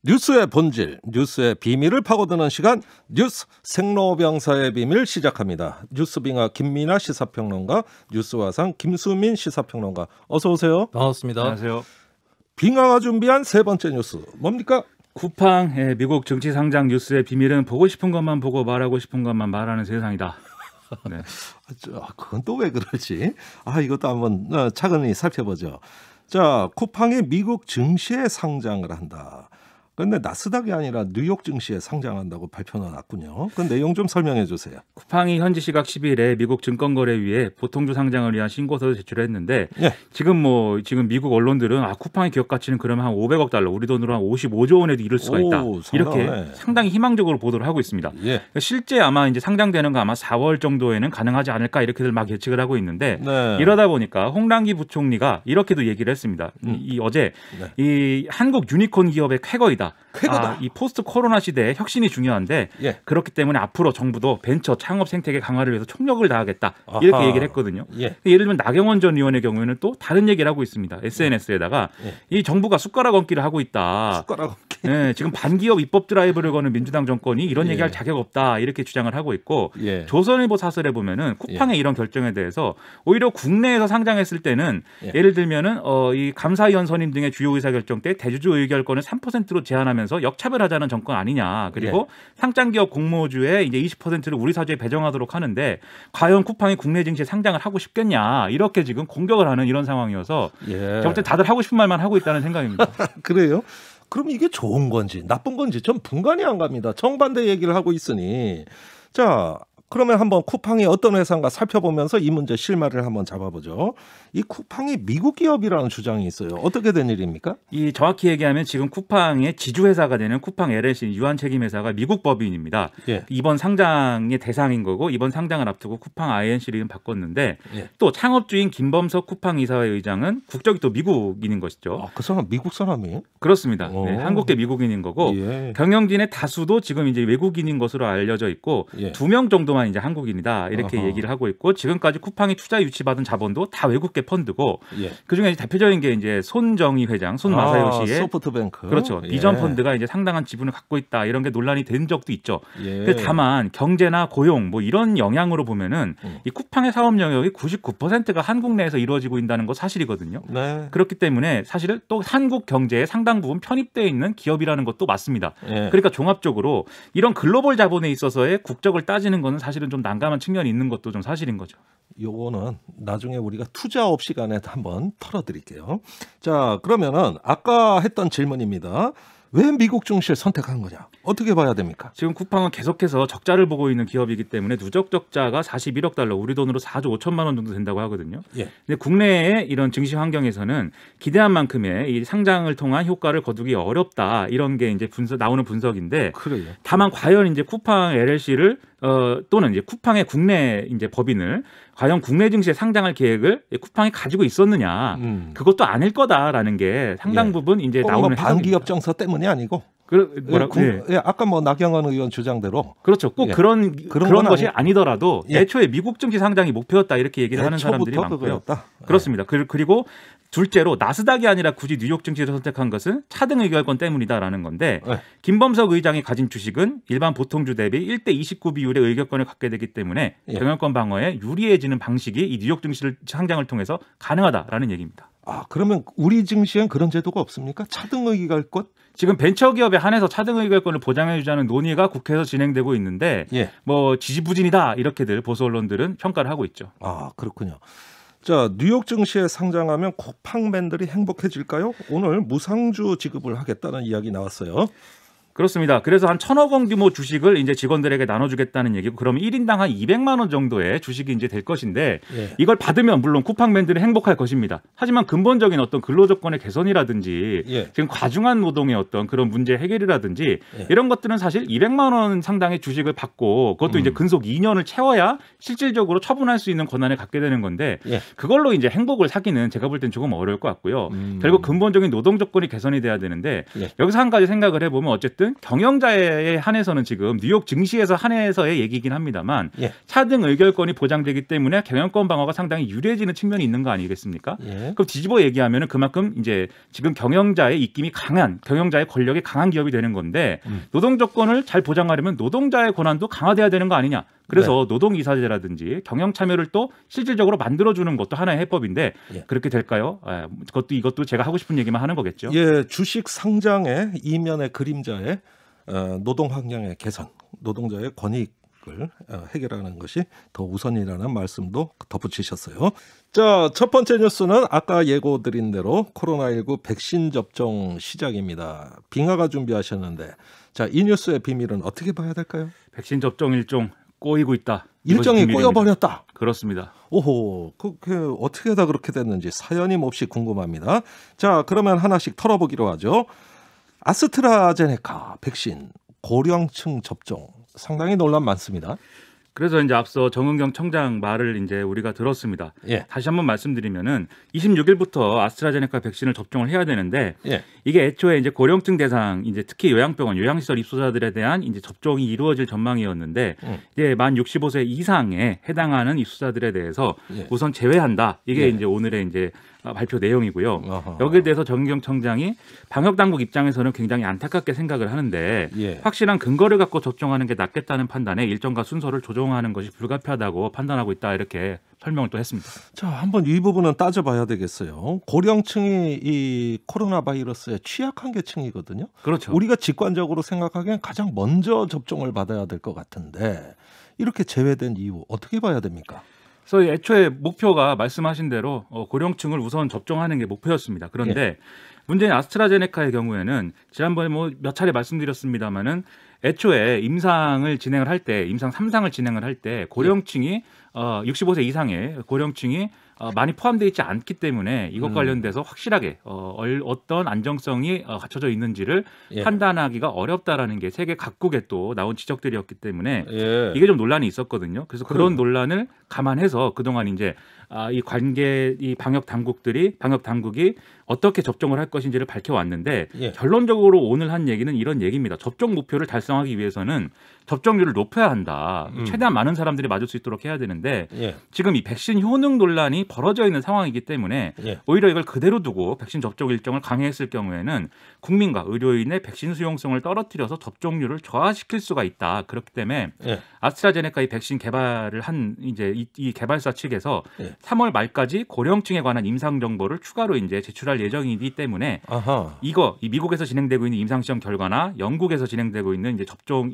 뉴스의 본질, 뉴스의 비밀을 파고드는 시간, 뉴스 생로병사의 비밀 시작합니다. 뉴스빙하 김민아 시사평론가, 뉴스화상 김수민 시사평론가, 어서 오세요. 반갑습니다. 안녕하세요. 빙하가 준비한 세 번째 뉴스 뭡니까? 쿠팡의 미국 증시 상장 뉴스의 비밀은 보고 싶은 것만 보고 말하고 싶은 것만 말하는 세상이다. 네. 그건 또 왜 그러지? 이것도 한번 차근히 살펴보죠. 자, 쿠팡이 미국 증시에 상장을 한다. 그런데 나스닥이 아니라 뉴욕 증시에 상장한다고 발표가 났군요. 그 내용 좀 설명해 주세요. 쿠팡이 현지 시각 10일에 미국 증권거래위에 보통주 상장을 위한 신고서를 제출했는데 예. 지금 미국 언론들은 쿠팡의 기업 가치는 그러면 한 500억 달러, 우리 돈으로 한 55조 원에도 이를 수가 있다. 이렇게 상당히 희망적으로 보도를 하고 있습니다. 예. 실제 아마 이제 상장되는 거 아마 4월 정도에는 가능하지 않을까 이렇게들 막 예측을 하고 있는데 네. 이러다 보니까 홍남기 부총리가 이렇게도 얘기를 했습니다. 어제 이 한국 유니콘 기업의 쾌거이다. 이 포스트 코로나 시대에 혁신이 중요한데 예. 그렇기 때문에 앞으로 정부도 벤처 창업 생태계 강화를 위해서 총력을 다하겠다. 이렇게 얘기를 했거든요. 예. 예를 들면 나경원 전 의원의 경우에는 또 다른 얘기를 하고 있습니다. SNS에다가 이 정부가 숟가락 얹기를 하고 있다. 숟가락 얹기. 네, 지금 반기업 입법 드라이브를 거는 민주당 정권이 이런 얘기할 자격 없다. 이렇게 주장을 하고 있고 조선일보 사설에 보면은 쿠팡의 이런 결정에 대해서 오히려 국내에서 상장했을 때는 예를 들면은 이 감사위원 선임 등의 주요 의사결정 때 대주주 의결권을 3%로 제한하면서 역차별하자는 정권 아니냐. 그리고 상장기업 공모주의 이제 20%를 우리 사주에 배정하도록 하는데 과연 쿠팡이 국내 증시에 상장을 하고 싶겠냐. 이렇게 지금 공격을 하는 이런 상황이어서 제가 볼 때 다들 하고 싶은 말만 하고 있다는 생각입니다. 그래요? 그럼 이게 좋은 건지 나쁜 건지 전 분간이 안 갑니다. 정반대 얘기를 하고 있으니. 자, 그러면 한번 쿠팡이 어떤 회사인가 살펴보면서 이 문제 실마리를 한번 잡아보죠. 이 쿠팡이 미국 기업이라는 주장이 있어요. 어떻게 된 일입니까? 이 정확히 얘기하면 지금 쿠팡의 지주회사가 되는 쿠팡 LLC 유한책임회사가 미국 법인입니다. 이번 상장의 대상인 거고 이번 상장을 앞두고 쿠팡 INC를 이름 바꿨는데 또 창업주인 김범석 쿠팡 이사회 의장은 국적이 또 미국인인 것이죠. 그 사람 미국 사람이에요? 그렇습니다. 네, 한국계 미국인인 거고 경영진의 다수도 지금 이제 외국인인 것으로 알려져 있고 2명 정도만 이제 한국인이다 이렇게 얘기를 하고 있고 지금까지 쿠팡이 투자 유치받은 자본도 다 외국계 펀드고 그중에 대표적인 게 이제 손정희 회장, 손마사요 씨의 소프트뱅크. 그렇죠. 비전 펀드가 이제 상당한 지분을 갖고 있다 이런 게 논란이 된 적도 있죠. 다만 경제나 고용 뭐 이런 영향으로 보면은 이 쿠팡의 사업 영역이 99%가 한국 내에서 이루어지고 있다는 거 사실이거든요. 그렇기 때문에 사실은 또 한국 경제에 상당 부분 편입되어 있는 기업이라는 것도 맞습니다. 그러니까 종합적으로 이런 글로벌 자본에 있어서의 국적을 따지는 것은 사실은 좀 난감한 측면이 있는 것도 좀 사실인 거죠. 요거는 나중에 우리가 투자업 시간에 한번 털어드릴게요. 자, 그러면은 아까 했던 질문입니다. 왜 미국 증시를 선택한 거냐? 어떻게 봐야 됩니까? 지금 쿠팡은 계속해서 적자를 보고 있는 기업이기 때문에 누적 적자가 41억 달러, 우리 돈으로 4조 5천만 원 정도 된다고 하거든요. 근데 국내의 이런 증시 환경에서는 기대한 만큼의 이 상장을 통한 효과를 거두기 어렵다. 이런 게 이제 나오는 분석인데 다만 과연 이제 쿠팡 LLC를 또는 이제 쿠팡의 국내 이제 법인을 과연 국내 증시에 상장할 계획을 쿠팡이 가지고 있었느냐? 그것도 아닐 거다라는 게 상당 부분 이제 나오는 반기업 정서 때문이 아니고. 아까 나경원 의원 주장대로 그렇죠. 꼭 그런 것이 아니더라도 애초에 미국 증시 상장이 목표였다 이렇게 얘기를 하는 사람들이 많고요. 그렇습니다. 그리고 둘째로 나스닥이 아니라 굳이 뉴욕 증시를 선택한 것은 차등 의결권 때문이다라는 건데 김범석 의장이 가진 주식은 일반 보통주 대비 1대 29 비율의 의결권을 갖게 되기 때문에 경영권 방어에 유리해지는 방식이 이 뉴욕 증시 상장을 통해서 가능하다라는 얘기입니다. 그러면 우리 증시엔 그런 제도가 없습니까? 차등 의결권? 지금 벤처기업에 한해서 차등 의결권을 보장해주자는 논의가 국회에서 진행되고 있는데 뭐 지지부진이다 이렇게들 보수 언론들은 평가를 하고 있죠. 그렇군요. 자, 뉴욕 증시에 상장하면 쿠팡맨들이 행복해질까요? 오늘 무상주 지급을 하겠다는 이야기 나왔어요. 그렇습니다. 그래서 한 1,000억 원 규모 주식을 이제 직원들에게 나눠주겠다는 얘기고, 그러면 1인당 한 200만 원 정도의 주식이 이제 될 것인데, 이걸 받으면 물론 쿠팡맨들은 행복할 것입니다. 하지만 근본적인 어떤 근로조건의 개선이라든지, 지금 과중한 노동의 어떤 그런 문제 해결이라든지, 이런 것들은 사실 200만 원 상당의 주식을 받고, 그것도 이제 근속 2년을 채워야 실질적으로 처분할 수 있는 권한을 갖게 되는 건데, 그걸로 이제 행복을 사기는 제가 볼 땐 조금 어려울 것 같고요. 결국 근본적인 노동 조건이 개선이 돼야 되는데, 여기서 한 가지 생각을 해보면 어쨌든 어쨌든 경영자에 한해서는 지금 뉴욕 증시에서 한해서의 얘기긴 합니다만 예. 차등 의결권이 보장되기 때문에 경영권 방어가 상당히 유리해지는 측면이 있는 거 아니겠습니까? 예. 그럼 뒤집어 얘기하면은 그만큼 이제 지금 경영자의 입김이 강한 경영자의 권력이 강한 기업이 되는 건데 노동 조건을 잘 보장하려면 노동자의 권한도 강화돼야 되는 거 아니냐? 그래서 노동이사제라든지 경영 참여를 또 실질적으로 만들어주는 것도 하나의 해법인데 예. 그렇게 될까요? 이것도 제가 하고 싶은 얘기만 하는 거겠죠. 예, 주식 상장의 이면의 그림자의 노동 환경의 개선, 노동자의 권익을 해결하는 것이 더 우선이라는 말씀도 덧붙이셨어요. 자, 첫 번째 뉴스는 아까 예고드린 대로 코로나19 백신 접종 시작입니다. 빙하가 준비하셨는데, 자, 이 뉴스의 비밀은 어떻게 봐야 될까요? 백신 접종 일정 꼬이고 있다. 일정이 꼬여버렸다. 그렇습니다. 오호, 그게 어떻게 다 그렇게 됐는지 사연이 몹시 궁금합니다. 자, 그러면 하나씩 털어보기로 하죠. 아스트라제네카 백신 고령층 접종 상당히 논란 많습니다. 그래서 이제 앞서 정은경 청장 말을 이제 우리가 들었습니다. 예. 다시 한번 말씀드리면은 26일부터 아스트라제네카 백신을 접종을 해야 되는데 예. 이게 애초에 이제 고령층 대상 이제 특히 요양병원, 요양시설 입소자들에 대한 이제 접종이 이루어질 전망이었는데 이제 만 65세 이상에 해당하는 입소자들에 대해서 예. 우선 제외한다. 이게 예. 이제 오늘의 이제 발표 내용이고요. 어허. 여기에 대해서 정은경 청장이 방역 당국 입장에서는 굉장히 안타깝게 생각을 하는데 예. 확실한 근거를 갖고 접종하는 게 낫겠다는 판단에 일정과 순서를 조정하는 것이 불가피하다고 판단하고 있다 이렇게 설명을 또 했습니다. 자, 한번 이 부분은 따져봐야 되겠어요. 고령층이 이 코로나 바이러스에 취약한 계층이거든요. 그렇죠. 우리가 직관적으로 생각하기엔 가장 먼저 접종을 받아야 될 것 같은데 이렇게 제외된 이유 어떻게 봐야 됩니까? 그래서 애초에 목표가 말씀하신 대로 고령층을 우선 접종하는 게 목표였습니다. 그런데 예. 문제는 아스트라제네카의 경우에는 지난번에 뭐 몇 차례 말씀드렸습니다마는 애초에 임상을 진행을 할 때, 임상 3상을 진행을 할 때 고령층이 65세 이상의 고령층이 많이 포함되어 있지 않기 때문에 이것 관련돼서 확실하게 어떤 안정성이 갖춰져 있는지를 예. 판단하기가 어렵다라는 게 세계 각국에 또 나온 지적들이었기 때문에 예. 이게 좀 논란이 있었거든요. 그래서 그래요. 그런 논란을 감안해서 그동안 이제 이 방역 당국이 어떻게 접종을 할 것인지를 밝혀왔는데 예. 결론적으로 오늘 한 얘기는 이런 얘기입니다. 접종 목표를 달성하기 위해서는 접종률을 높여야 한다. 최대한 많은 사람들이 맞을 수 있도록 해야 되는데 예. 지금 이 백신 효능 논란이 벌어져 있는 상황이기 때문에 예. 오히려 이걸 그대로 두고 백신 접종 일정을 강행했을 경우에는 국민과 의료인의 백신 수용성을 떨어뜨려서 접종률을 저하시킬 수가 있다. 그렇기 때문에 예. 아스트라제네카 이 백신 개발을 한 이제 이 개발사 측에서 예. 3월 말까지 고령층에 관한 임상 정보를 추가로 이제 제출할 예정이기 때문에 아하. 이 미국에서 진행되고 있는 임상 시험 결과나 영국에서 진행되고 있는 이제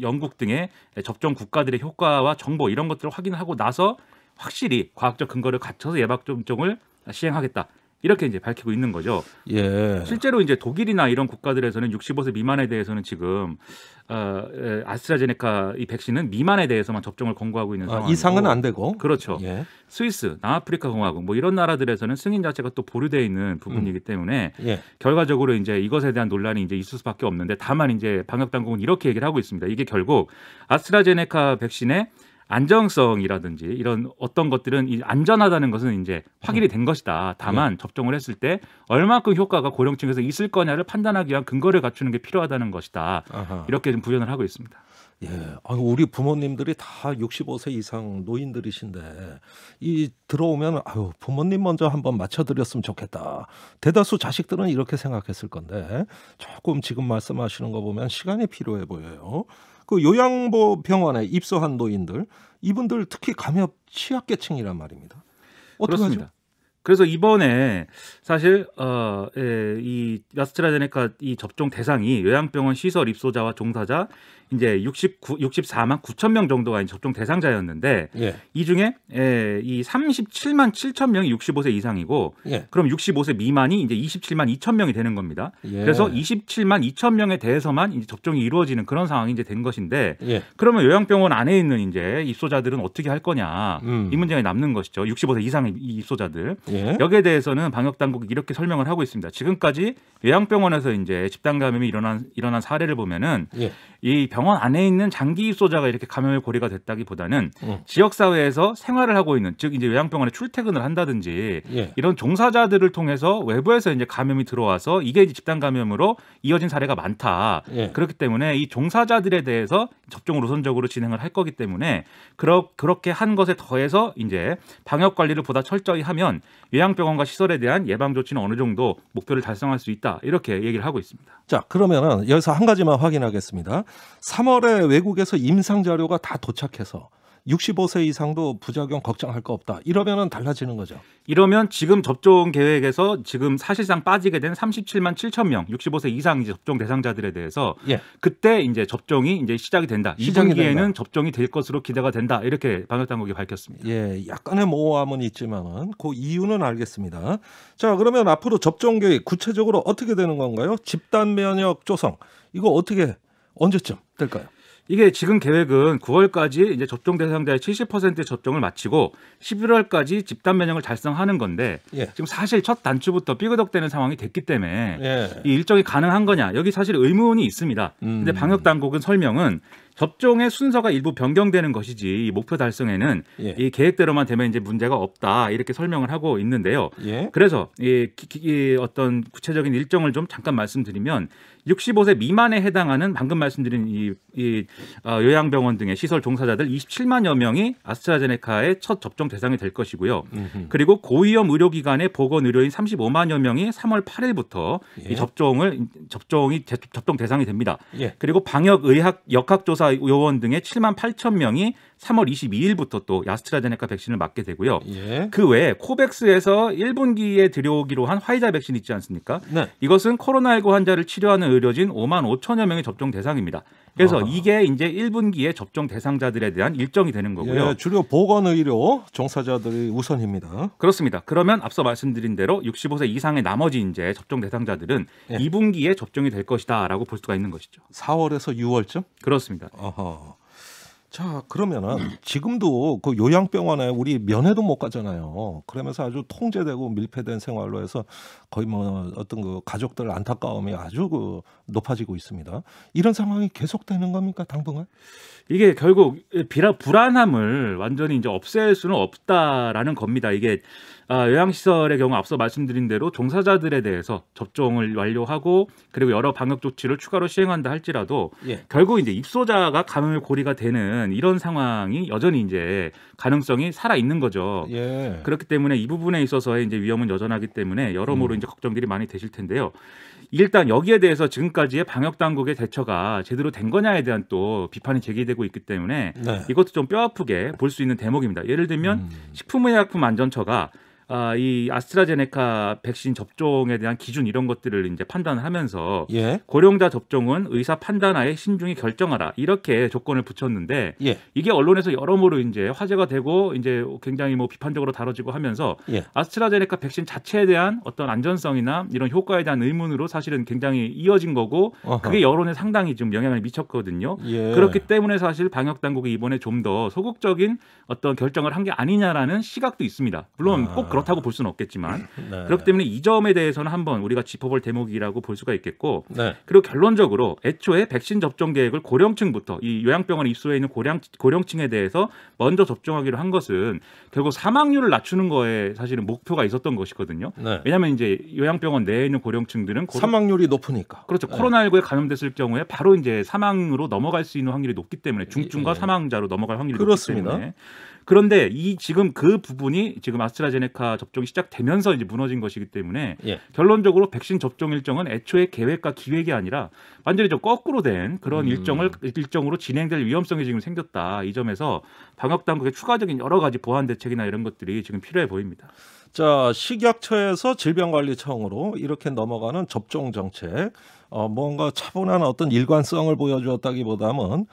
영국 등의 접종 국가들의 효과와 정보 이런 것들을 확인하고 나서 확실히 과학적 근거를 갖춰서 예방 접종을 시행하겠다. 이렇게 이제 밝히고 있는 거죠. 예. 실제로 이제 독일이나 이런 국가들에서는 65세 미만에 대해서는 지금 아스트라제네카 이 백신은 미만에 대해서만 접종을 권고하고 있는 상황이고 이상은 안 되고. 그렇죠. 예. 스위스, 남아프리카 공화국 뭐 이런 나라들에서는 승인 자체가 또 보류되어 있는 부분이기 때문에 예. 결과적으로 이제 이것에 대한 논란이 이제 있을 수밖에 없는데 다만 이제 방역 당국은 이렇게 얘기를 하고 있습니다. 이게 결국 아스트라제네카 백신의 안정성이라든지 이런 어떤 것들은 안전하다는 것은 이제 확인이 된 것이다. 다만 접종을 했을 때 얼마큼 효과가 고령층에서 있을 거냐를 판단하기 위한 근거를 갖추는 게 필요하다는 것이다. 아하. 이렇게 좀 부연을 하고 있습니다. 예, 우리 부모님들이 다 65세 이상 노인들이신데 이 들어오면 부모님 먼저 한번 맞춰드렸으면 좋겠다. 대다수 자식들은 이렇게 생각했을 건데 조금 지금 말씀하시는 거 보면 시간이 필요해 보여요. 그 요양보 병원에 입소한 노인들 이분들 특히 감염 취약계층이란 말입니다. 그렇습니다. 하죠? 그래서 이번에 사실 이 아스트라제네카 이 접종 대상이 요양병원 시설 입소자와 종사자 이제 64만 9천 명 정도가 접종 대상자였는데 예. 이 중에 이 37만 7천 명이 65세 이상이고 예. 그럼 65세 미만이 이제 27만 2천 명이 되는 겁니다. 예. 그래서 27만 2천 명에 대해서만 이제 접종이 이루어지는 그런 상황이 이제 된 것인데 예. 그러면 요양병원 안에 있는 이제 입소자들은 어떻게 할 거냐 이 문제가 남는 것이죠. 65세 이상의 입소자들. 예. 여기에 대해서는 방역 당국이 이렇게 설명을 하고 있습니다. 지금까지 요양병원에서 이제 집단 감염이 일어난 사례를 보면은 예. 이 병원 안에 있는 장기 입소자가 이렇게 감염의 고리가 됐다기보다는 지역 사회에서 생활을 하고 있는, 즉 이제 요양병원에 출퇴근을 한다든지 예. 이런 종사자들을 통해서 외부에서 이제 감염이 들어와서 이게 이제 집단 감염으로 이어진 사례가 많다. 예. 그렇기 때문에 이 종사자들에 대해서 접종을 우선적으로 진행을 할 거기 때문에 그렇게 한 것에 더해서 이제 방역 관리를 보다 철저히 하면 요양병원과 시설에 대한 예방 조치는 어느 정도 목표를 달성할 수 있다. 이렇게 얘기를 하고 있습니다. 자, 그러면은 여기서 한 가지만 확인하겠습니다. 3월에 외국에서 임상 자료가 다 도착해서 65세 이상도 부작용 걱정할 거 없다. 이러면은 달라지는 거죠. 이러면 지금 접종 계획에서 지금 사실상 빠지게 된 37만 7천 명, 65세 이상 이제 접종 대상자들에 대해서 예. 그때 이제 접종이 이제 시작이 된다. 시작이 2분기에는 된다. 접종이 될 것으로 기대가 된다. 이렇게 방역 당국이 밝혔습니다. 예, 약간의 모호함은 있지만은 그 이유는 알겠습니다. 자, 그러면 앞으로 접종 계획 구체적으로 어떻게 되는 건가요? 집단 면역 조성 이거 어떻게 언제쯤 될까요? 이게 지금 계획은 9월까지 이제 접종 대상자의 70% 접종을 마치고 11월까지 집단 면역을 달성하는 건데 예. 지금 사실 첫 단추부터 삐그덕대는 상황이 됐기 때문에 예. 이 일정이 가능한 거냐 여기 사실 의문이 있습니다. 근데 방역 당국은 설명은 접종의 순서가 일부 변경되는 것이지 이 목표 달성에는 예. 이 계획대로만 되면 이제 문제가 없다 이렇게 설명을 하고 있는데요. 예. 그래서 이 어떤 구체적인 일정을 좀 잠깐 말씀드리면 65세 미만에 해당하는 방금 말씀드린 이 요양병원 등의 시설 종사자들 27만여 명이 아스트라제네카의 첫 접종 대상이 될 것이고요. 그리고 고위험 의료기관의 보건 의료인 35만여 명이 3월 8일부터 예. 이 접종 대상이 됩니다. 예. 그리고 방역 의학 역학조사 요원 등의 7만 8천 명이 3월 22일부터 또 아스트라제네카 백신을 맞게 되고요. 예. 그 외에 코백스에서 1분기에 들여오기로 한 화이자 백신 있지 않습니까? 네. 이것은 코로나19 환자를 치료하는 의료진 5만 5천여 명의 접종 대상입니다. 그래서 아하. 이게 이제 1분기에 접종 대상자들에 대한 일정이 되는 거고요. 예, 주로 보건의료 종사자들이 우선입니다. 그렇습니다. 그러면 앞서 말씀드린 대로 65세 이상의 나머지 이제 접종 대상자들은 예. 2분기에 접종이 될 것이다라고 볼 수가 있는 것이죠. 4월에서 6월쯤? 그렇습니다. 어허. 자, 그러면은 지금도 그 요양병원에 우리 면회도 못 가잖아요. 그러면서 아주 통제되고 밀폐된 생활로 해서 거의 뭐 어떤 그 가족들 안타까움이 아주 그 높아지고 있습니다. 이런 상황이 계속되는 겁니까, 당분간? 이게 결국 불안함을 완전히 이제 없앨 수는 없다라는 겁니다. 이게 요양시설의 경우 앞서 말씀드린 대로 종사자들에 대해서 접종을 완료하고 그리고 여러 방역 조치를 추가로 시행한다 할지라도 예. 결국 이제 입소자가 감염의 고리가 되는 이런 상황이 여전히 이제 가능성이 살아 있는 거죠. 예. 그렇기 때문에 이 부분에 있어서의 이제 위험은 여전하기 때문에 여러모로 이제 걱정들이 많이 되실 텐데요. 일단 여기에 대해서 지금까지의 방역 당국의 대처가 제대로 된 거냐에 대한 또 비판이 제기되고 있기 때문에 네. 이것도 좀 뼈아프게 볼 수 있는 대목입니다. 예를 들면 식품의약품안전처가 이 아스트라제네카 백신 접종에 대한 기준 이런 것들을 이제 판단을 하면서 예. 고령자 접종은 의사 판단하에 신중히 결정하라 이렇게 조건을 붙였는데 예. 이게 언론에서 여러모로 이제 화제가 되고 이제 굉장히 뭐 비판적으로 다뤄지고 하면서 예. 아스트라제네카 백신 자체에 대한 어떤 안전성이나 이런 효과에 대한 의문으로 사실은 굉장히 이어진 거고 어허. 그게 여론에 상당히 좀 영향을 미쳤거든요. 예. 그렇기 때문에 사실 방역 당국이 이번에 좀 더 소극적인 어떤 결정을 한 게 아니냐라는 시각도 있습니다. 물론 꼭 그렇다고 볼 수는 없겠지만 네. 그렇기 때문에 이 점에 대해서는 한번 우리가 짚어볼 대목이라고 볼 수가 있겠고 네. 그리고 결론적으로 애초에 백신 접종 계획을 고령층부터 이 요양병원에 입소해 있는 고령층에 대해서 먼저 접종하기로 한 것은 결국 사망률을 낮추는 거에 사실은 목표가 있었던 것이거든요. 네. 왜냐하면 이제 요양병원 내에 있는 고령층들은 사망률이 높으니까. 그렇죠. 네. 코로나19에 감염됐을 경우에 바로 이제 사망으로 넘어갈 수 있는 확률이 높기 때문에 중증과 예. 사망자로 넘어갈 확률이 그렇습니다. 높기 때문에 그런데 지금 그 부분이 지금 아스트라제네카 접종이 시작되면서 이제 무너진 것이기 때문에 예. 결론적으로 백신 접종 일정은 애초에 계획과 기획이 아니라 완전히 좀 거꾸로 된 그런 일정으로 진행될 위험성이 지금 생겼다. 이 점에서 방역 당국의 추가적인 여러 가지 보완 대책이나 이런 것들이 지금 필요해 보입니다. 자, 식약처에서 질병관리청으로 이렇게 넘어가는 접종 정책, 뭔가 차분한 어떤 일관성을 보여주었다기보다는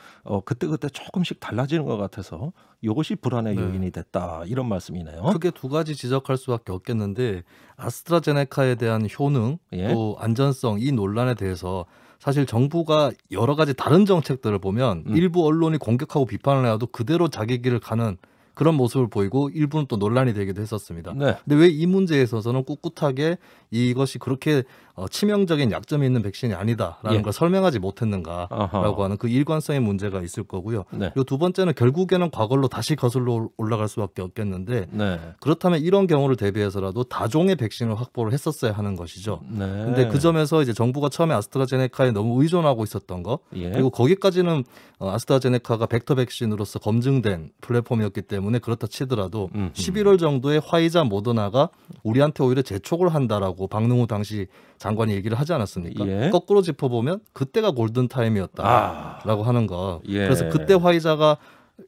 그때그때 조금씩 달라지는 것 같아서 이것이 불안의 네. 요인이 됐다 이런 말씀이네요. 크게 두 가지 지적할 수밖에 없겠는데 아스트라제네카에 대한 효능 예. 또 안전성 이 논란에 대해서 사실 정부가 여러 가지 다른 정책들을 보면 일부 언론이 공격하고 비판을 해도 그대로 자기 길을 가는 그런 모습을 보이고 일부는 또 논란이 되기도 했었습니다. 네. 근데 왜 이 문제에 있어서는 꿋꿋하게 이것이 그렇게 치명적인 약점이 있는 백신이 아니다라는 예. 걸 설명하지 못했는가라고 아하. 하는 그 일관성의 문제가 있을 거고요. 네. 그리고 두 번째는 결국에는 과거로 다시 거슬러 올라갈 수밖에 없겠는데 네. 그렇다면 이런 경우를 대비해서라도 다종의 백신을 확보를 했었어야 하는 것이죠. 네. 근데 그 점에서 이제 정부가 처음에 아스트라제네카에 너무 의존하고 있었던 거 예. 그리고 거기까지는 아스트라제네카가 벡터 백신으로서 검증된 플랫폼이었기 때문에 그렇다 치더라도 11월 정도에 화이자 모더나가 우리한테 오히려 재촉을 한다라고 박능우 당시 장관이 얘기를 하지 않았습니까? 예. 거꾸로 짚어보면 그때가 골든타임이었다라고 하는 거. 예. 그래서 그때 화이자가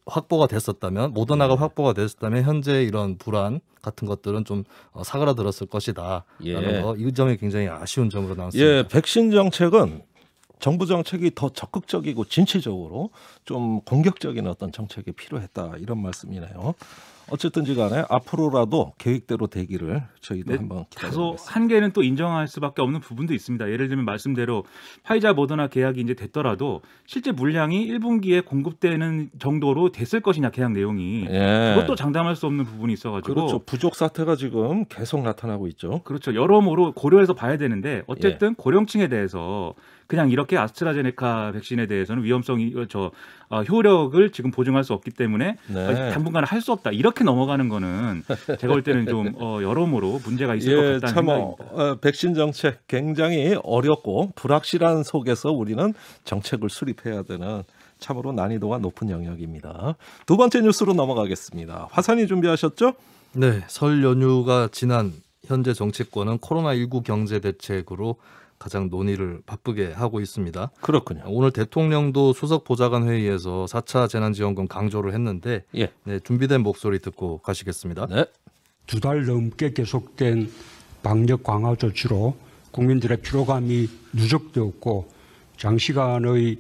확보가 됐었다면 모더나가 확보가 됐었다면 현재 이런 불안 같은 것들은 좀 사그라들었을 것이다. 라는 거. 이 점이 굉장히 아쉬운 점으로 나왔습니다. 예, 백신 정책은 정부 정책이 더 적극적이고 진취적으로 좀 공격적인 어떤 정책이 필요했다 이런 말씀이네요. 어쨌든지 간에 앞으로라도 계획대로 되기를 저희도 한번 다소 기다려보겠습니다. 한계는 또 인정할 수밖에 없는 부분도 있습니다. 예를 들면 말씀대로 화이자 모더나 계약이 이제 됐더라도 실제 물량이 1분기에 공급되는 정도로 됐을 것이냐 계약 내용이 예. 그것도 장담할 수 없는 부분이 있어가지고 그렇죠. 부족 사태가 지금 계속 나타나고 있죠. 그렇죠. 여러모로 고려해서 봐야 되는데 어쨌든 고령층에 대해서 그냥 이렇게 아스트라제네카 백신에 대해서는 위험성이 효력을 지금 보증할 수 없기 때문에 네. 당분간 할 수 없다 이렇게 넘어가는 거는 제가 볼 때는 좀 여러모로 문제가 있을 것 같다는 참 생각입니다. 백신 정책 굉장히 어렵고 불확실한 속에서 우리는 정책을 수립해야 되는 참으로 난이도가 높은 영역입니다. 두 번째 뉴스로 넘어가겠습니다. 화산이 준비하셨죠? 네, 설 연휴가 지난 현재 정치권은 코로나19 경제 대책으로 가장 논의를 바쁘게 하고 있습니다. 그렇군요. 오늘 대통령도 수석 보좌관 회의에서 4차 재난지원금 강조를 했는데 예. 네, 준비된 목소리 듣고 가시겠습니다. 네. 2달 넘게 계속된 방역 강화 조치로 국민들의 피로감이 누적되었고 장시간의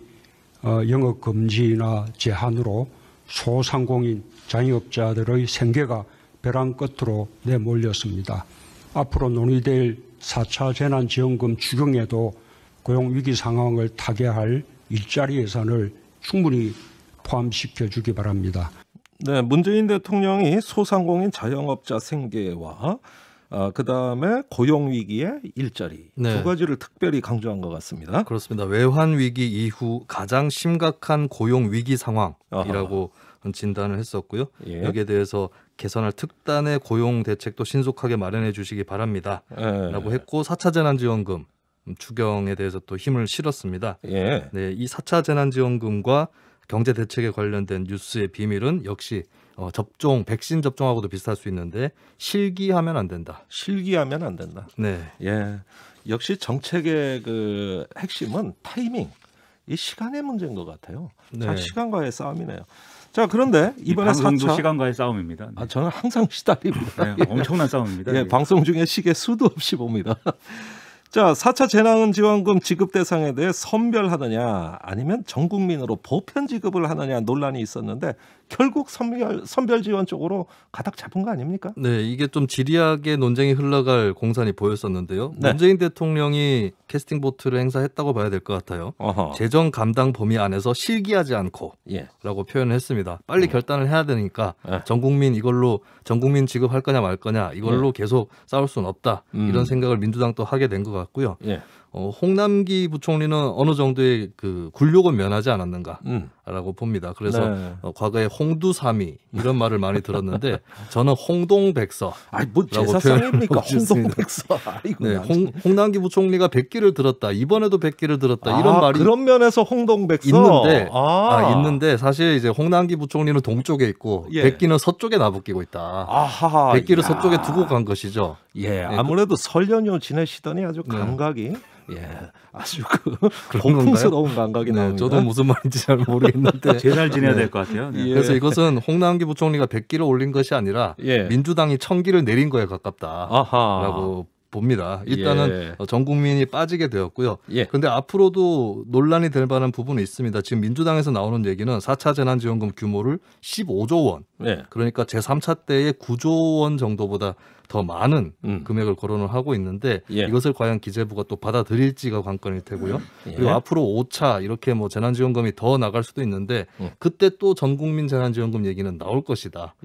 영업 금지나 제한으로 소상공인 자영업자들의 생계가 벼랑 끝으로 내몰렸습니다. 앞으로 논의될 4차 재난지원금 추경에도 고용위기 상황을 타개할 일자리 예산을 충분히 포함시켜 주기 바랍니다. 네, 문재인 대통령이 소상공인 자영업자 생계와 그다음에 고용 위기의 일자리 네. 두 가지를 특별히 강조한 것 같습니다. 그렇습니다. 외환 위기 이후 가장 심각한 고용 위기 상황이라고 진단을 했었고요. 예. 여기에 대해서 개선할 특단의 고용 대책도 신속하게 마련해 주시기 바랍니다. 라고 했고 4차 재난지원금 추경에 대해서 또 힘을 실었습니다. 예. 네, 이 4차 재난지원금과 경제 대책에 관련된 뉴스의 비밀은 역시 백신 접종하고도 비슷할 수 있는데 실기하면 안 된다. 실기하면 안 된다. 네, 예. 역시 정책의 그 핵심은 타이밍, 이 시간의 문제인 것 같아요. 네. 자, 시간과의 싸움이네요. 자, 그런데 이번에 방송도 4차 시간과의 싸움입니다. 네. 저는 항상 시달립니다. 네, 엄청난 싸움입니다. 예, 방송 중에 시계 수도 없이 봅니다. 자, 4차 재난지원금 지급 대상에 대해 선별하느냐 아니면 전 국민으로 보편 지급을 하느냐 논란이 있었는데 결국 선별 지원 쪽으로 가닥 잡은 거 아닙니까? 네, 이게 좀 지리하게 논쟁이 흘러갈 공산이 보였었는데요. 네. 문재인 대통령이 캐스팅 보트를 행사했다고 봐야 될 것 같아요. 어허. 재정 감당 범위 안에서 실기하지 않고 예. 라고 표현을 했습니다. 빨리 결단을 해야 되니까 네. 전 국민 지급할 거냐 말 거냐 이걸로 계속 싸울 수는 없다. 이런 생각을 민주당도 하게 된 것 같고요. 예. 홍남기 부총리는 어느 정도의 그 굴욕은 면하지 않았는가라고 봅니다. 그래서 네. 과거에 홍두삼이 이런 말을 많이 들었는데 저는 홍동백서. 아니 뭐 제사상입니까? 표현을 하고 홍동백서. 아이고. 네, 홍남기 부총리가 100기를 들었다. 이번에도 100기를 들었다. 이런 말이 그런 면에서 홍동백서 있는데 사실 이제 홍남기 부총리는 동쪽에 있고 예. 100기는 서쪽에 나부끼고 있다. 아하. 100기를 서쪽에 두고 간 것이죠. 예, 아무래도 설 연휴 지내시더니 아주 감각이 아주 고풍스러운 감각이 나옵니다. 저도 무슨 말인지 잘 모르겠는데 제잘 지내야 될 것 같아요. 네. 예. 그래서 이것은 홍남기 부총리가 100기를 올린 것이 아니라 예. 민주당이 1000기를 내린 거에 가깝다라고 봅니다. 일단은 전 국민이 빠지게 되었고요. 그런데 앞으로도 논란이 될 만한 부분이 있습니다. 지금 민주당에서 나오는 얘기는 4차 재난지원금 규모를 15조 원, 그러니까 제3차 때의 9조 원 정도보다 더 많은 금액을 거론을 하고 있는데 이것을 과연 기재부가 또 받아들일지가 관건일 테고요. 그리고 앞으로 5차 이렇게 뭐 재난지원금이 더 나갈 수도 있는데 그때 또 전 국민 재난지원금 얘기는 나올 것이다.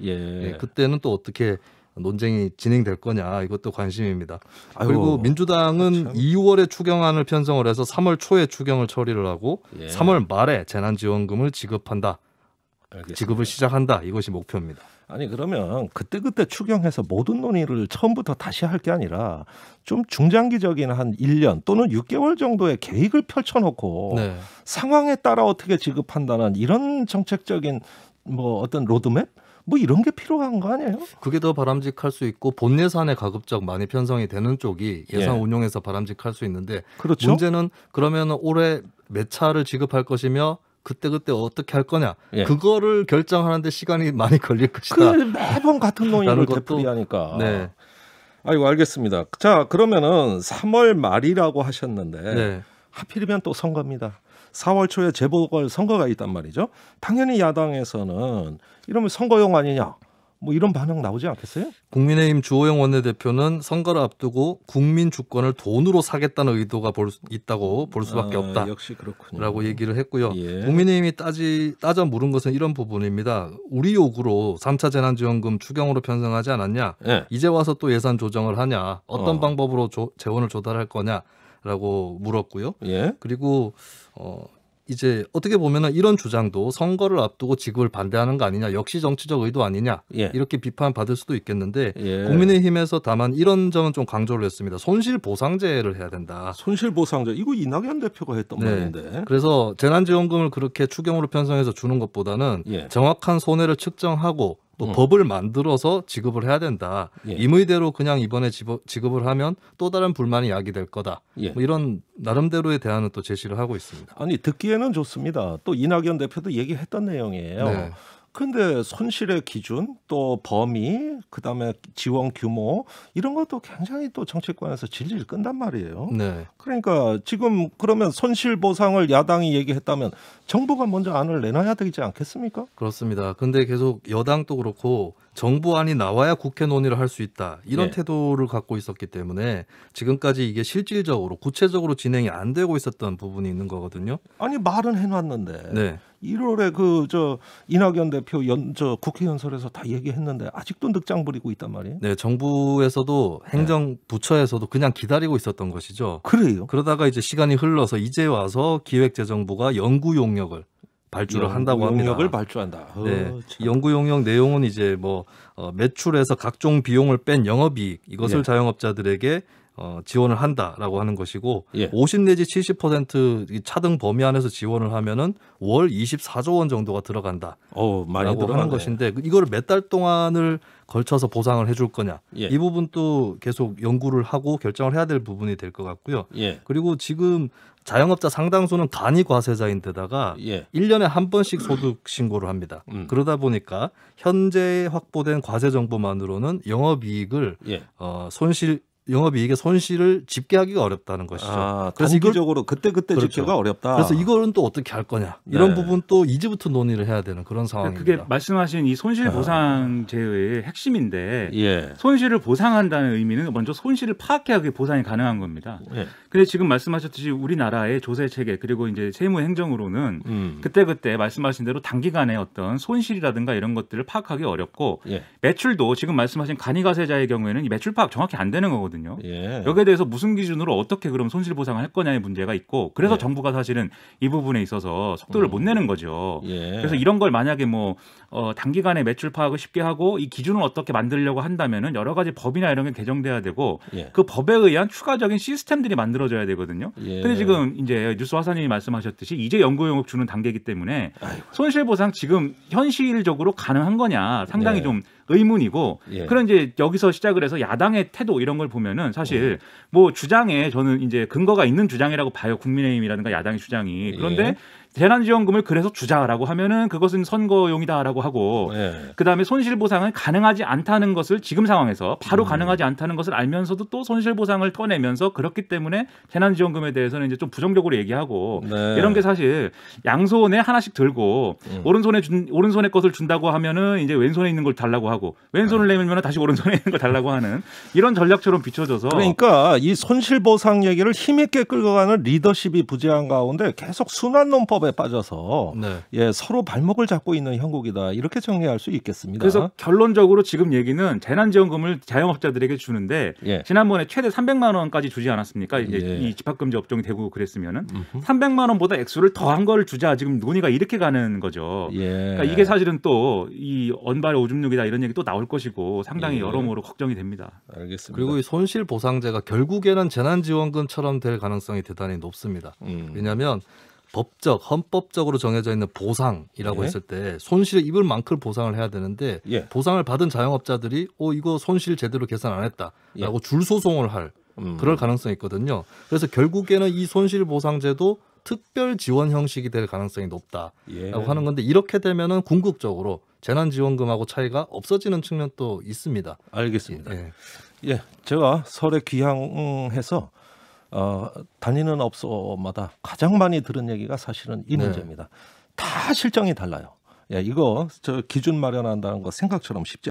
그때는 또 어떻게 논쟁이 진행될 거냐 이것도 관심입니다. 그리고 민주당은 2월에 추경안을 편성을 해서 3월 초에 추경을 처리를 하고 3월 말에 재난지원금을 지급한다. 알겠습니다. 지급을 시작한다. 이것이 목표입니다. 아니 그러면 그때그때 추경해서 모든 논의를 처음부터 다시 할 게 아니라 좀 중장기적인 한 1년 또는 6개월 정도의 계획을 펼쳐놓고 상황에 따라 어떻게 지급한다는 이런 정책적인 뭐 어떤 로드맵? 뭐 이런 게 필요한 거 아니에요? 그게 더 바람직할 수 있고 본 예산에 가급적 많이 편성이 되는 쪽이 예산 운용에서 바람직할 수 있는데 그렇죠? 문제는 그러면 올해 몇 차를 지급할 것이며 그때 어떻게 할 거냐 그거를 결정하는데 시간이 많이 걸릴 것이다. 매번 같은 논의를 되풀이하니까. 아이고 알겠습니다. 자 그러면은 3월 말이라고 하셨는데 하필이면 또 선거입니다. 4월 초에 재보궐선거가 있단 말이죠. 당연히 야당에서는 이러면 선거용 아니냐 뭐 이런 반응 나오지 않겠어요? 국민의힘 주호영 원내대표는 선거를 앞두고 국민 주권을 돈으로 사겠다는 의도가 있다고 볼 수밖에 없다. 역시 그렇군요. 라고 얘기를 했고요. 국민의힘이 따져 물은 것은 이런 부분입니다. 우리 요구로 3차 재난지원금 추경으로 편성하지 않았냐? 이제 와서 또 예산 조정을 하냐? 어떤 방법으로 재원을 조달할 거냐라고 물었고요. 그리고 이제 어떻게 보면은 이런 주장도 선거를 앞두고 지급을 반대하는 거 아니냐, 역시 정치적 의도 아니냐 이렇게 비판받을 수도 있겠는데 국민의힘에서 다만 이런 점은 좀 강조를 했습니다. 손실보상제를 해야 된다. 손실보상제 이거 이낙연 대표가 했던 말인데. 그래서 재난지원금을 그렇게 추경으로 편성해서 주는 것보다는 정확한 손해를 측정하고 또 법을 만들어서 지급을 해야 된다. 임의대로 그냥 이번에 지급을 하면 또 다른 불만이 야기될 거다. 뭐 이런 나름대로의 대안을 또 제시를 하고 있습니다. 아니 듣기에는 좋습니다. 또 이낙연 대표도 얘기했던 내용이에요. 근데 손실의 기준 또 범위 그다음에 지원 규모 이런 것도 굉장히 또 정치권에서 질질 끈단 말이에요. 그러니까 지금 그러면 손실 보상을 야당이 얘기했다면 정부가 먼저 안을 내놔야 되지 않겠습니까? 그렇습니다. 근데 계속 여당도 그렇고 정부안이 나와야 국회 논의를 할 수 있다. 이런 태도를 갖고 있었기 때문에 지금까지 이게 실질적으로 구체적으로 진행이 안 되고 있었던 부분이 있는 거거든요. 아니 말은 해놨는데 1월에 그 이낙연 대표 국회 연설에서 다 얘기했는데 아직도 늑장 부리고 있단 말이에요. 정부에서도 행정부처에서도 그냥 기다리고 있었던 것이죠. 그래요. 그러다가 이제 시간이 흘러서 이제 와서 기획재정부가 연구 용역을 발주를 한다고 합니다. 용역을 발주한다. 연구 용역 내용은 이제 매출에서 각종 비용을 뺀 영업이익 이것을 자영업자들에게 지원을 한다라고 하는 것이고 50 내지 70% 차등 범위 안에서 지원을 하면은 월 24조 원 정도가 들어간다. 많이 들어가는 것인데 이걸 몇 달 동안을 걸쳐서 보상을 해줄 거냐 이 부분도 계속 연구를 하고 결정을 해야 될 부분이 될 것 같고요. 그리고 지금 자영업자 상당수는 간이과세자인데다가 1년에 한 번씩 소득 신고를 합니다. 그러다 보니까 현재 확보된 과세 정보만으로는 영업이익을 영업이익의 손실을 집계하기가 어렵다는 것이죠. 그래서 단기적으로 그때 집계가 어렵다. 그래서 이거는 또 어떻게 할 거냐. 이런 부분 또 이제부터 논의를 해야 되는 그런 상황입니다. 그게 말씀하신 이 손실보상제의 핵심인데 손실을 보상한다는 의미는 먼저 손실을 파악해야 그게 보상이 가능한 겁니다. 근데 지금 말씀하셨듯이 우리나라의 조세체계 그리고 이제 세무행정으로는 그때 말씀하신 대로 단기간에 어떤 손실이라든가 이런 것들을 파악하기 어렵고 매출도 지금 말씀하신 간이과세자의 경우에는 이 매출 파악 정확히 안 되는 거거든요. 여기에 대해서 무슨 기준으로 어떻게 그럼 손실보상을 할 거냐의 문제가 있고 그래서 정부가 사실은 이 부분에 있어서 속도를 못 내는 거죠. 그래서 이런 걸 만약에 단기간에 매출 파악을 쉽게 하고 이 기준을 어떻게 만들려고 한다면은 여러 가지 법이나 이런 게 개정돼야 되고 그 법에 의한 추가적인 시스템들이 만들어져야 되거든요. 근데 지금 이제 뉴스 화사님이 말씀하셨듯이 이제 연구용역 주는 단계이기 때문에 손실보상 지금 현실적으로 가능한 거냐 상당히 좀 의문이고 그런 이제 여기서 시작을 해서 야당의 태도 이런 걸 보면은 사실 주장에 저는 이제 근거가 있는 주장이라고 봐요. 국민의힘이라든가 야당의 주장이. 그런데 재난지원금을 그래서 주자라고 하면은 그것은 선거용이다라고 하고 그다음에 손실보상은 가능하지 않다는 것을 지금 상황에서 바로 가능하지 않다는 것을 알면서도 또 손실보상을 꺼내면서 그렇기 때문에 재난지원금에 대해서는 이제 좀 부정적으로 얘기하고 이런 게 사실 양손에 하나씩 들고 오른손에 것을 준다고 하면은 이제 왼손에 있는 걸 달라고 하고 왼손을 내밀면 다시 오른손에 있는 걸 달라고 하는 이런 전략처럼 비춰져서 그러니까 이 손실보상 얘기를 힘있게 끌고 가는 리더십이 부재한 가운데 계속 순환론법에 빠져서 네. 예, 서로 발목을 잡고 있는 형국이다. 이렇게 정리할 수 있겠습니다. 그래서 결론적으로 지금 얘기는 재난지원금을 자영업자들에게 주는데 예. 지난번에 최대 300만 원까지 주지 않았습니까? 이제 예. 이 집합금지 업종이 되고 그랬으면은 300만 원보다 액수를 더한 걸 주자. 지금 논의가 이렇게 가는 거죠. 예. 그러니까 이게 사실은 또 이 언발 오줌누기다 이런 얘기 또 나올 것이고 상당히 예. 여러모로 걱정이 됩니다. 알겠습니다. 그리고 이 손실보상제가 결국에는 재난지원금처럼 될 가능성이 대단히 높습니다. 왜냐하면 헌법적으로 정해져 있는 보상이라고 예. 했을 때 손실을 입을 만큼 보상을 해야 되는데 예. 보상을 받은 자영업자들이 이거 손실 제대로 계산 안 했다라고 예. 줄 소송을 할 그럴 가능성이 있거든요. 그래서 결국에는 이 손실보상제도 특별 지원 형식이 될 가능성이 높다라고 예. 하는 건데 이렇게 되면은 궁극적으로 재난지원금하고 차이가 없어지는 측면도 있습니다. 알겠습니다. 예. 예, 제가 설에 귀향해서 다니는 업소마다 가장 많이 들은 얘기가 사실은 이 네. 문제입니다. 다 실정이 달라요. 예, 이거 저 기준 마련한다는 거 생각처럼 쉽지